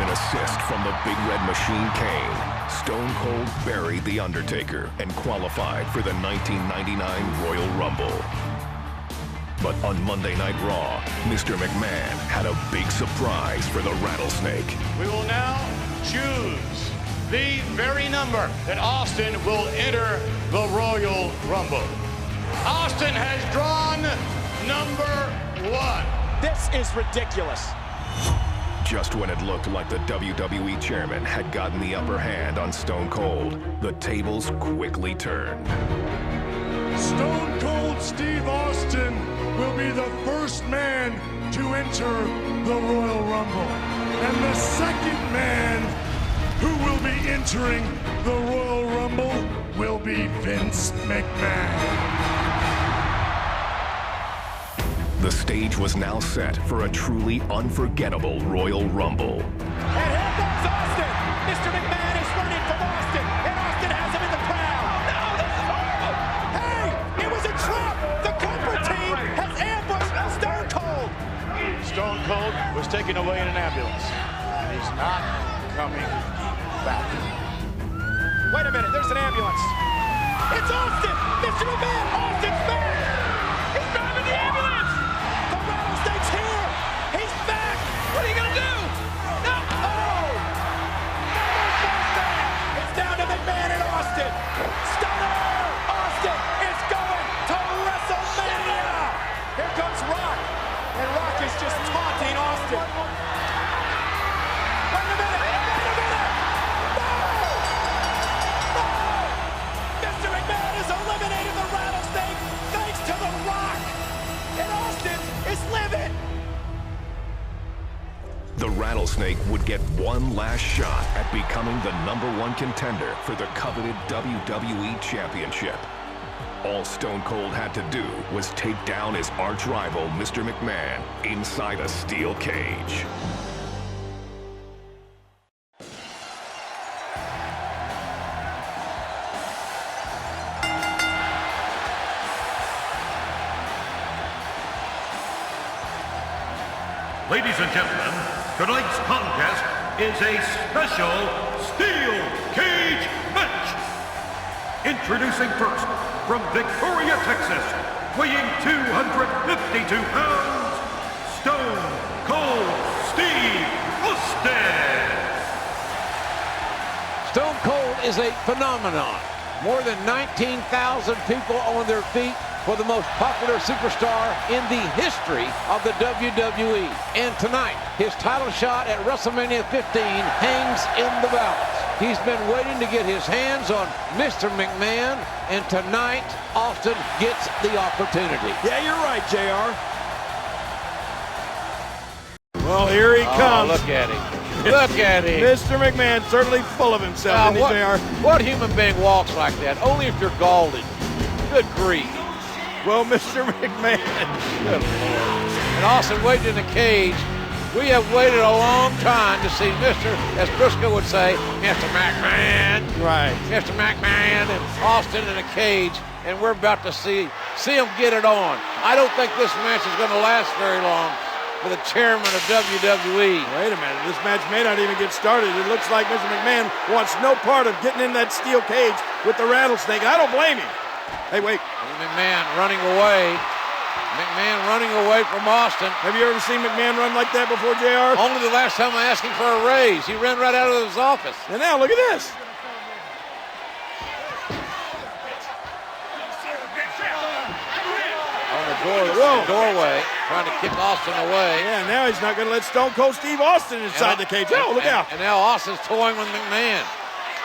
an assist from the Big Red Machine Kane, Stone Cold buried The Undertaker and qualified for the 1999 Royal Rumble. But on Monday Night Raw, Mr. McMahon had a big surprise for the Rattlesnake. We will now choose the very number that Austin will enter the Royal Rumble. Austin has drawn number 1. This is ridiculous. Just when it looked like the WWE chairman had gotten the upper hand on Stone Cold, the tables quickly turned. Stone Cold Steve Austin will be the first man to enter the Royal Rumble. And the second man who will be entering the Royal Rumble will be Vince McMahon. The stage was now set for a truly unforgettable Royal Rumble. And here comes Austin. Mr. McMahon is running from Austin, and Austin has him in the crowd. No, this is horrible. Hey, it was a trap. The corporate team has ambushed Stone Cold. Stone Cold was taken away in an ambulance. And he's not coming back. Wait a minute, there's an ambulance. It's Austin. Mr. McMahon, Austin's back. He's driving the ambulance. The Rattlesnake's here. He's back. What are you going to do? No. Oh. It's down to McMahon and Austin. Stunner. Austin is going to WrestleMania. Here comes Rock. And Rock is just taunting Austin. Wait a minute. No. Mr. McMahon has eliminated the Rattlesnake thanks to The Rock. And Austin is livid. The Rattlesnake would get one last shot at becoming the #1 contender for the coveted WWE Championship. All Stone Cold had to do was take down his arch-rival, Mr. McMahon, inside a steel cage. Ladies and gentlemen, tonight's contest is a special steel cage match. Introducing first, from Victoria, Texas, weighing 252 pounds, Stone Cold Steve Austin. Stone Cold is a phenomenon. More than 19,000 people on their feet for the most popular superstar in the history of the WWE. And tonight, his title shot at WrestleMania 15 hangs in the balance. He's been waiting to get his hands on Mr. McMahon, and tonight, Austin gets the opportunity. Yeah, you're right, JR. Well, here he comes. Look at him. Look at him. Mr. McMahon certainly full of himself, isn't he, JR? What human being walks like that? Only if you're galled. Good grief. Well, Mr. McMahon. Good Lord. And Austin waiting in the cage. We have waited a long time to see Mr., as Briscoe would say, Mr. McMahon. Right. Mr. McMahon and Austin in a cage, and we're about to see him get it on. I don't think this match is going to last very long for the chairman of WWE. Wait a minute. This match may not even get started. It looks like Mr. McMahon wants no part of getting in that steel cage with the Rattlesnake. I don't blame him. Hey, wait. McMahon running away. McMahon running away from Austin. Have you ever seen McMahon run like that before, JR? Only the last time I asked him for a raise. He ran right out of his office. And now, look at this. On the doorway, trying to kick Austin away. Yeah, now he's not going to let Stone Cold Steve Austin inside the cage. Oh, look out. And now Austin's toying with McMahon.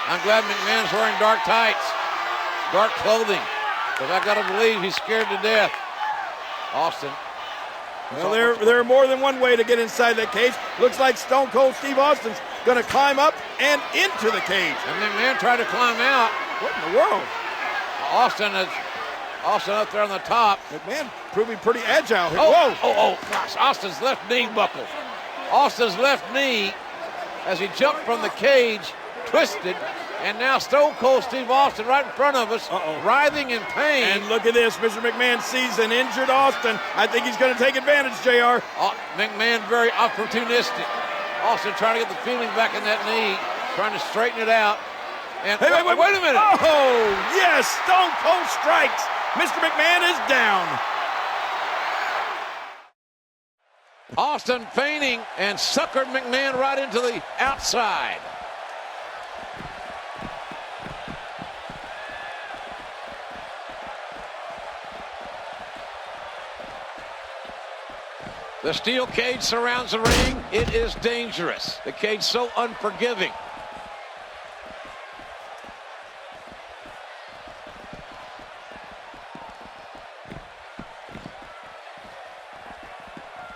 I'm glad McMahon's wearing dark tights, dark clothing, because I got to believe he's scared to death. Austin. Well, there are more than one way to get inside that cage. Looks like Stone Cold Steve Austin's going to climb up and into the cage. And McMahon tried to climb out. What in the world? Austin up there on the top. McMahon proving pretty agile here. Oh, gosh, Austin's left knee buckled. Austin's left knee, as he jumped from the cage, twisted. And now Stone Cold Steve Austin right in front of us, writhing in pain. And look at this. Mr. McMahon sees an injured Austin. I think he's going to take advantage, JR. McMahon very opportunistic. Austin trying to get the feeling back in that knee, trying to straighten it out. And hey, wait a minute. Oh, yes, Stone Cold strikes. Mr. McMahon is down. Austin feigning and suckered McMahon right into the outside. The steel cage surrounds the ring. It is dangerous. The cage so unforgiving.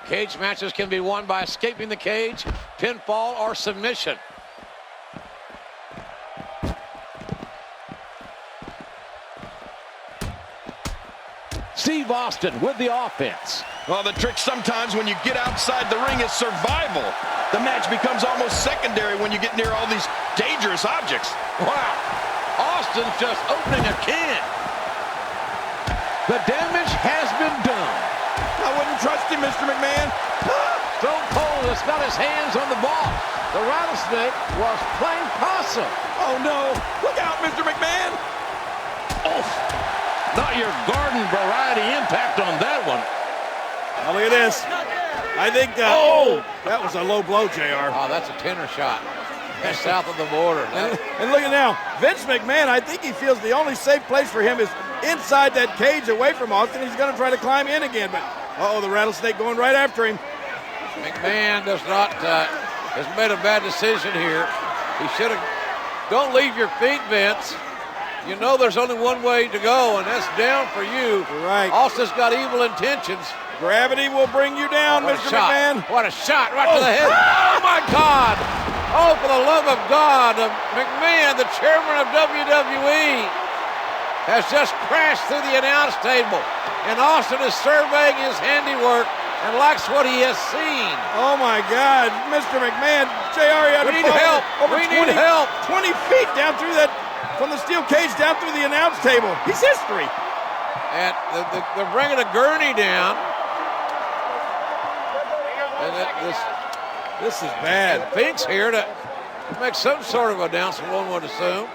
Cage matches can be won by escaping the cage, pinfall, or submission. Steve Austin with the offense. Well, the trick sometimes when you get outside the ring is survival. The match becomes almost secondary when you get near all these dangerous objects. Wow. Austin's just opening a can. The damage has been done. I wouldn't trust him, Mr. McMahon. Stone Cold has got his hands on the ball. The rattlesnake was playing possum. Oh, no. Look out, Mr. McMahon. Oh, not your garden variety impact on that one. Now look at this. I think that was a low blow, JR. Oh, that's a tenor shot. That's south of the border. And look at now. Vince McMahon, I think he feels the only safe place for him is inside that cage away from Austin. He's going to try to climb in again, but the rattlesnake going right after him. McMahon does not, has made a bad decision here. He should have, don't leave your feet, Vince. You know there's only one way to go, and that's down for you. You're right. Austin's got evil intentions. Gravity will bring you down, Mr. McMahon. What a shot right to the head. Oh, my God. Oh, for the love of God. McMahon, the chairman of WWE, has just crashed through the announce table. And Austin is surveying his handiwork and likes what he has seen. Oh, my God. Mr. McMahon, JR, we need help. We need help. 20 feet down through that, from the steel cage down through the announce table. He's history. And they're bringing a gurney down. And this is bad. And Fink's here to make some sort of announcement, one would assume.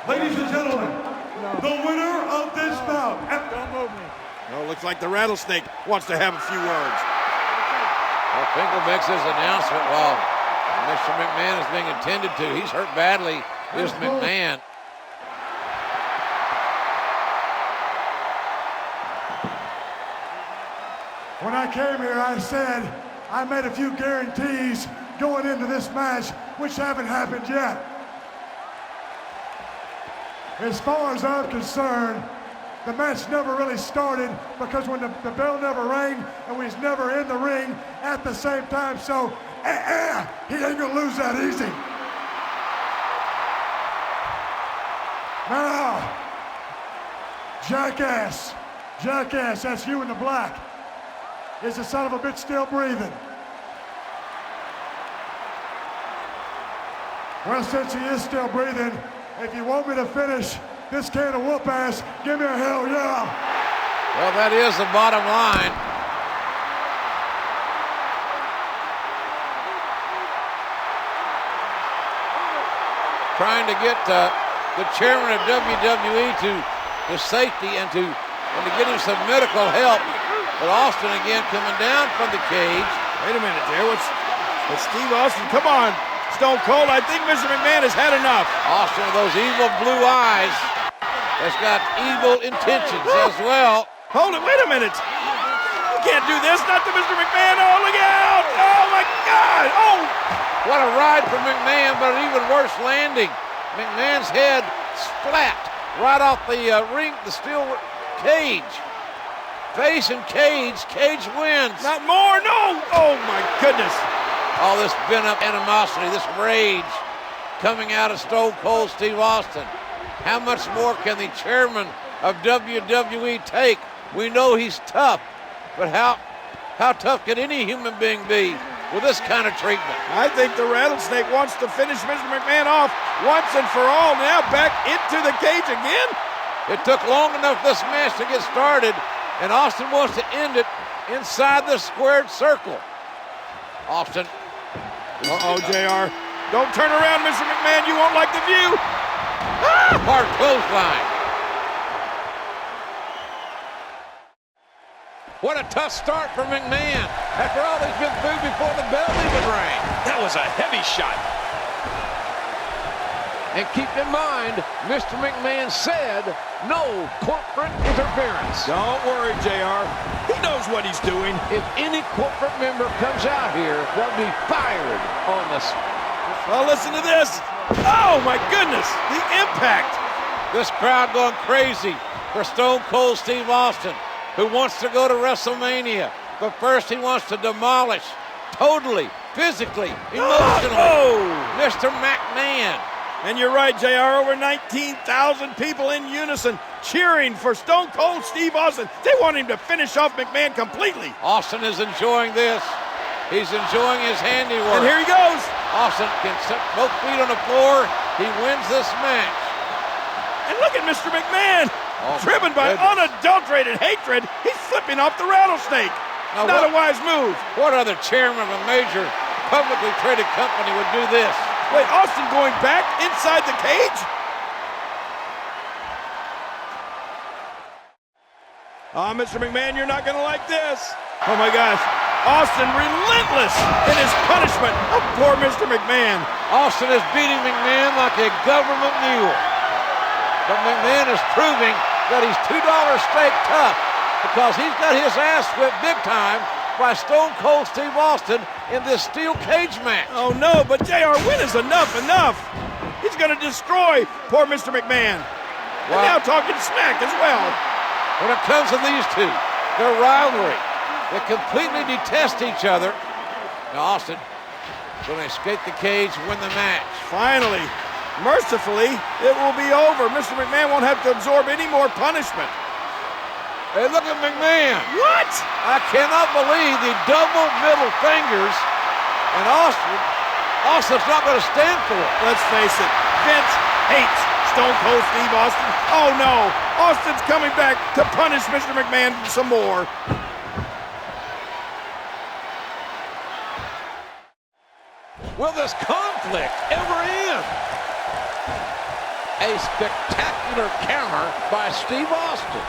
Ladies and gentlemen, the winner of this bout. Don't move me. Oh, looks like the rattlesnake wants to have a few words. Well, Finkel makes his announcement while Mr. McMahon is being attended to. He's hurt badly. Here's McMahon. When I came here, I said I made a few guarantees going into this match, which haven't happened yet. As far as I'm concerned, the match never really started because when the bell never rang and we was never in the ring at the same time, so he ain't gonna lose that easy. Now, jackass, that's you in the black. Is the son of a bitch still breathing? Well, since he is still breathing, if you want me to finish this can of whoop ass, give me a hell yeah. Well, that is the bottom line. Trying to get the chairman of WWE to safety and to get him some medical help. But Austin again coming down from the cage. Wait a minute there. What's Steve Austin? Come on, Stone Cold. I think Mr. McMahon has had enough. Austin with those evil blue eyes has got evil intentions as well. Hold it. Wait a minute. You can't do this. Not to Mr. McMahon. Oh, look out. Oh, my God. Oh. What a ride for McMahon, but an even worse landing. McMahon's head splat right off the ring, the steel cage. Face and cage wins. Not more, no! Oh my goodness. All this pent-up animosity, this rage coming out of Stone Cold Steve Austin. How much more can the chairman of WWE take? We know he's tough, but how tough can any human being be with this kind of treatment? I think the rattlesnake wants to finish Mr. McMahon off once and for all. Now back into the cage again. It took long enough this match to get started. And Austin wants to end it inside the squared circle. Austin. Uh-oh, JR. Don't turn around, Mr. McMahon. You won't like the view. Hard clothesline. What a tough start for McMahon. After all he's been through before the bell even rang. That was a heavy shot. And keep in mind, Mr. McMahon said no corporate interference. Don't worry, JR. He knows what he's doing. If any corporate member comes out here, they'll be fired on this. Well, listen to this. Oh, my goodness. The impact. This crowd going crazy for Stone Cold Steve Austin, who wants to go to WrestleMania. But first he wants to demolish totally, physically, emotionally, Mr. McMahon. And you're right, JR. Over 19,000 people in unison cheering for Stone Cold Steve Austin. They want him to finish off McMahon completely. Austin is enjoying this. He's enjoying his handiwork. And here he goes. Austin can set both feet on the floor. He wins this match. And look at Mr. McMahon. Driven by unadulterated hatred, he's flipping off the rattlesnake. Now Not a wise move. What other chairman of a major publicly traded company would do this? Wait, Austin going back inside the cage? Mr. McMahon, you're not going to like this. Oh, my gosh. Austin relentless in his punishment of poor Mr. McMahon. Austin is beating McMahon like a government mule. But McMahon is proving that he's $2 steak tough because he's got his ass whipped big time by Stone Cold Steve Austin in this steel cage match. Oh, no, but JR, when is enough? He's going to destroy poor Mr. McMahon. And now talking smack as well. When it comes to these two, their rivalry, they completely detest each other. Now Austin is going to escape the cage and win the match. Finally, mercifully, it will be over. Mr. McMahon won't have to absorb any more punishment. Hey, look at McMahon. What? I cannot believe the double middle fingers. And Austin's not going to stand for it. Let's face it, Vince hates Stone Cold Steve Austin. Oh no, Austin's coming back to punish Mr. McMahon some more. Will this conflict ever end? A spectacular counter by Steve Austin.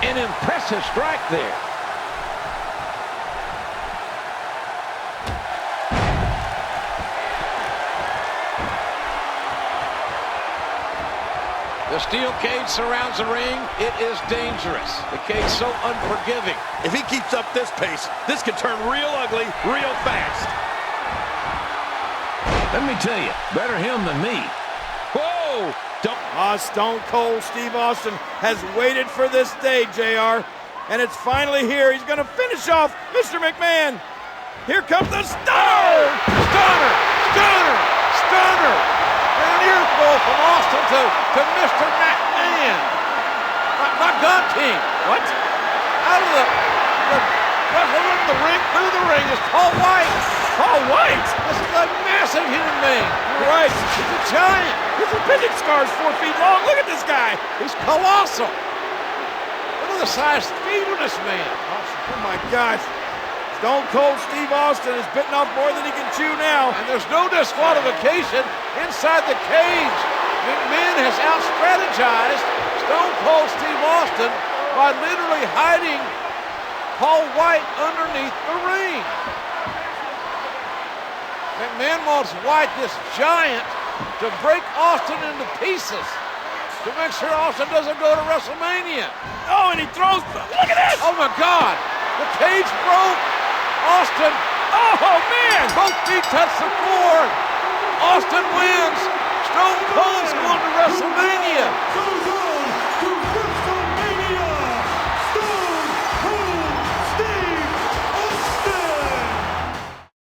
An impressive strike there. The steel cage surrounds the ring. It is dangerous. The cage so unforgiving. If he keeps up this pace, this could turn real ugly real fast. Let me tell you, better him than me. Whoa! Stone Cold Steve Austin has waited for this day, JR. And it's finally here. He's going to finish off Mr. McMahon. Here comes the stunner! Stunner! And an earful from Austin to Mr. McMahon. My God, team. What? Out of the ring, through the ring is Paul White. Paul White? This is a massive human being. You're right. He's a giant. His appendix scar is 4 feet long. Look at this guy. He's colossal. Look at the size speed of this man. Oh my gosh. Stone Cold Steve Austin is bitten off more than he can chew now. And there's no disqualification inside the cage. McMahon has out-strategized Stone Cold Steve Austin by literally hiding Paul White underneath the ring. McMahon wants White, this giant, to break Austin into pieces to make sure Austin doesn't go to WrestleMania. Oh, and he throws, look at this! Oh my God, the cage broke. Austin, oh man! Both feet touch the floor. Austin wins. Stone Cold's going to WrestleMania.